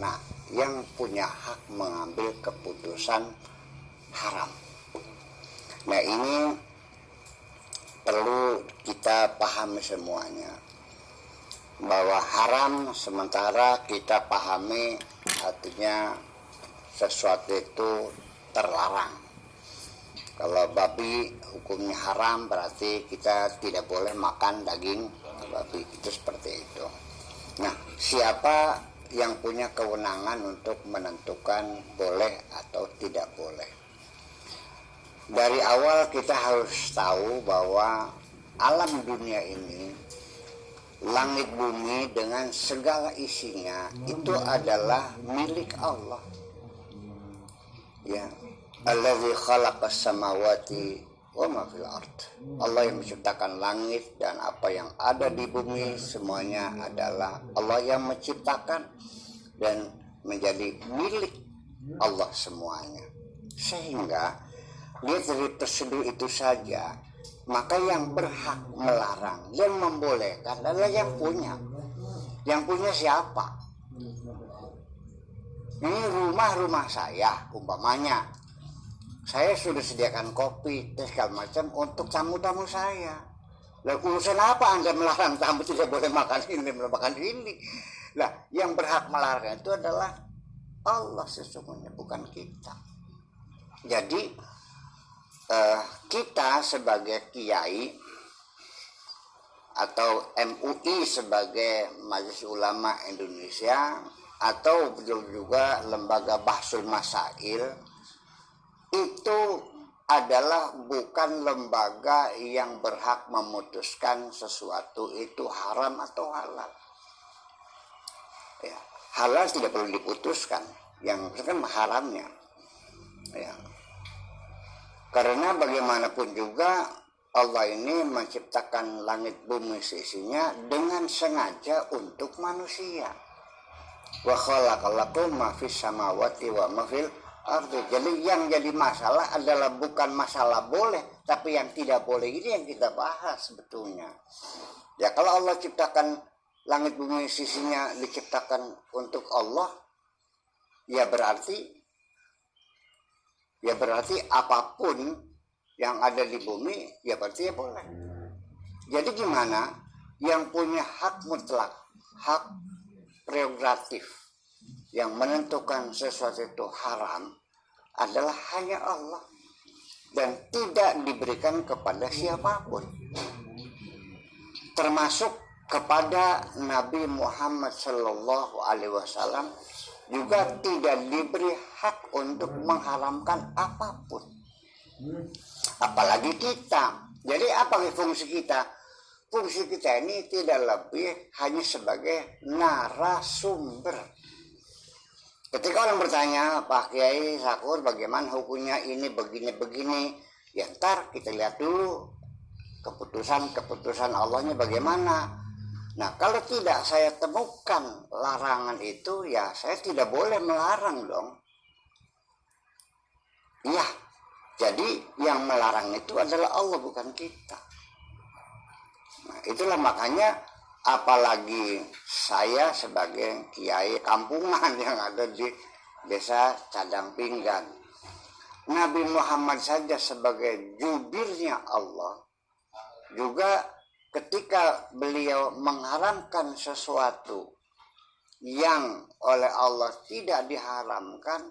mana yang punya hak mengambil keputusan haram. Nah, ini perlu kita pahami semuanya, bahwa haram sementara kita pahami artinya sesuatu itu terlarang. Kalau babi hukumnya haram, berarti kita tidak boleh makan daging babi, itu seperti itu. Nah, siapa yang punya kewenangan untuk menentukan boleh atau tidak boleh? Dari awal kita harus tahu bahwa alam dunia ini, langit bumi dengan segala isinya itu adalah milik Allah. Ya, allazi khalaqas samawati wa ma fil ard. Allah yang menciptakan langit dan apa yang ada di bumi, semuanya adalah Allah yang menciptakan dan menjadi milik Allah semuanya. Sehingga dia tidak terseduh itu saja, maka yang berhak melarang, yang membolehkan adalah yang punya. Yang punya siapa? Ini rumah saya umpamanya, saya sudah sediakan kopi, teh, segala macam untuk tamu-tamu saya. Lalu urusan apa Anda melarang tamu tidak boleh makan ini, makan ini? Nah, yang berhak melarang itu adalah Allah sesungguhnya, bukan kita. Jadi kita sebagai kiai atau MUI sebagai Majelis Ulama Indonesia atau juga lembaga Bahsul Masail itu adalah bukan lembaga yang berhak memutuskan sesuatu itu haram atau halal. Ya, halal tidak perlu diputuskan, yang kan haramnya. Ya. Karena bagaimanapun juga Allah ini menciptakan langit bumi seisinya dengan sengaja untuk manusia. Wa khalaqalakum ma fis samawati wa ma fil ardi. Jadi yang jadi masalah adalah bukan masalah boleh, tapi yang tidak boleh ini yang kita bahas sebetulnya. Ya, kalau Allah ciptakan langit bumi sisinya diciptakan untuk Allah, ya berarti apapun yang ada di bumi ya berarti ya boleh. Jadi gimana? Yang punya hak mutlak, hak prerogatif yang menentukan sesuatu itu haram adalah hanya Allah dan tidak diberikan kepada siapapun, termasuk kepada Nabi Muhammad Shallallahu Alaihi Wasallam juga tidak diberi hak untuk mengharamkan apapun, apalagi kita. Jadi apa fungsi kita? Fungsi kita ini tidak lebih hanya sebagai narasumber. Ketika orang bertanya, Pak Kiai Sakur, bagaimana hukumnya ini begini-begini, ya ntar kita lihat dulu keputusan Allahnya bagaimana. Nah, kalau tidak saya temukan larangan itu, ya saya tidak boleh melarang dong. Ya, jadi yang melarang itu adalah Allah, bukan kita. Nah, itulah makanya apalagi saya sebagai kiai kampungan yang ada di desa Cadang Pinggan. Nabi Muhammad saja sebagai jubirnya Allah juga ketika beliau mengharamkan sesuatu yang oleh Allah tidak diharamkan,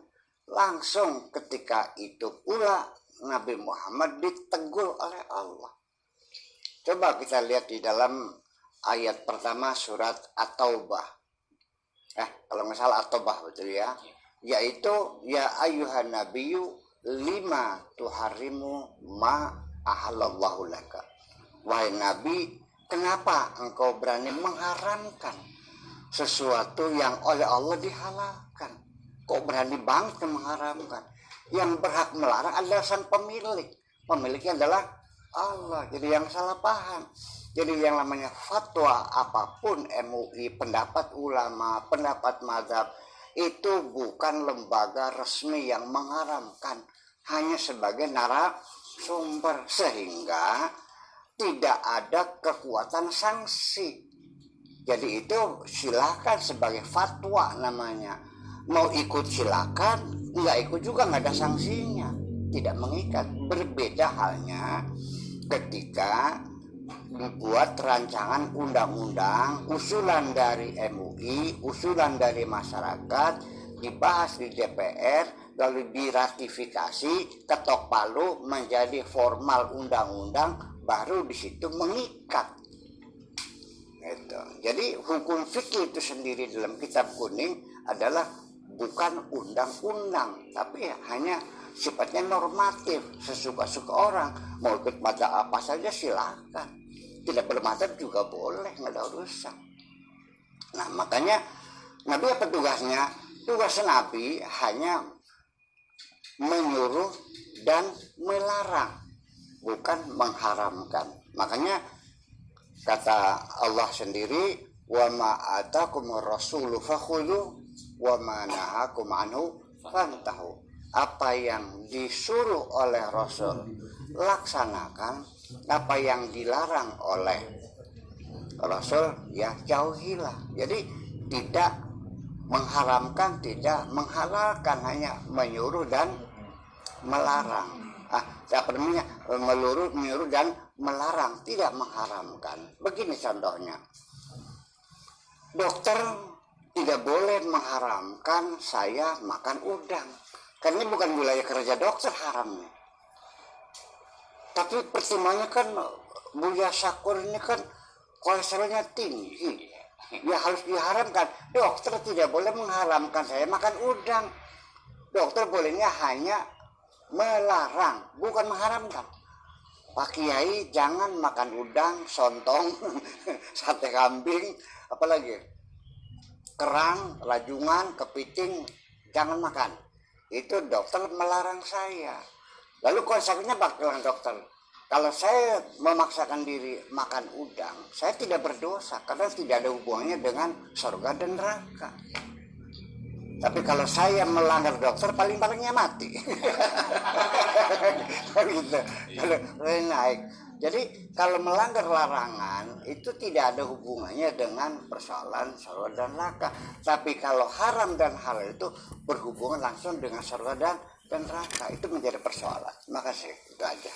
langsung ketika itu pula Nabi Muhammad ditegur oleh Allah. Coba kita lihat di dalam ayat pertama surat At-Taubah. Kalau nggak salah At-Taubah betul ya. Yaitu ya ayyuhan nabiyyu lima tuharrimu ma ahallallahu laka. Wahai Nabi, kenapa engkau berani mengharamkan sesuatu yang oleh Allah dihalalkan? Kok berani banget mengharamkan? Yang berhak melarang adalah sang pemilik. Pemiliknya adalah Allah. Jadi yang salah paham. Jadi yang namanya fatwa apapun, MUI, pendapat ulama, pendapat mazhab, itu bukan lembaga resmi yang mengharamkan. Hanya sebagai narasumber, sehingga tidak ada kekuatan sanksi. Jadi itu silakan sebagai fatwa namanya. mau ikut silakan, nggak ikut juga nggak ada sanksinya, tidak mengikat. Berbeda halnya ketika dibuat rancangan undang-undang usulan dari MUI, usulan dari masyarakat, dibahas di DPR, lalu diratifikasi, ketok palu menjadi formal undang-undang, baru di situ mengikat. Gitu. Jadi hukum fikih itu sendiri dalam kitab kuning adalah bukan undang-undang, tapi hanya sifatnya normatif, sesuka-suka orang. Mau ikut madzhab apa saja silakan, tidak bermadzhab juga boleh, nggak ada urusan. Nah makanya Nabi apa tugasnya? Tugas Nabi hanya menyuruh dan melarang, bukan mengharamkan. Makanya kata Allah sendiri, wa ma atakumur rasulu fakhudhu wa ma nahakum anhu fantahu. Apa yang disuruh oleh Rasul laksanakan, apa yang dilarang oleh Rasul ya jauhilah. Jadi tidak mengharamkan, tidak menghalalkan, hanya menyuruh dan melarang. Menyuruh dan melarang, tidak mengharamkan. Begini contohnya, dokter tidak boleh mengharamkan saya makan udang, karena ini bukan wilayah kerja dokter haramnya. Tapi pertimbangannya kan Buya Syakur ini kan kolesterolnya tinggi, ya harus diharamkan. Dokter tidak boleh mengharamkan saya makan udang. Dokter bolehnya hanya melarang, bukan mengharamkan. Pak Kiai jangan makan udang, sontong, sate kambing, apalagi kerang, rajungan, kepiting, jangan makan. Itu dokter melarang saya. Lalu konsekuensinya bagaimana dokter? Kalau saya memaksakan diri makan udang, saya tidak berdosa karena tidak ada hubungannya dengan surga dan neraka. Tapi kalau saya melanggar dokter, paling-palingnya mati. Gitu. Naik. Jadi kalau melanggar larangan itu tidak ada hubungannya dengan persoalan surga dan neraka. Tapi kalau haram dan halal itu berhubungan langsung dengan surga dan neraka. Itu menjadi persoalan. Terima kasih. Itu aja.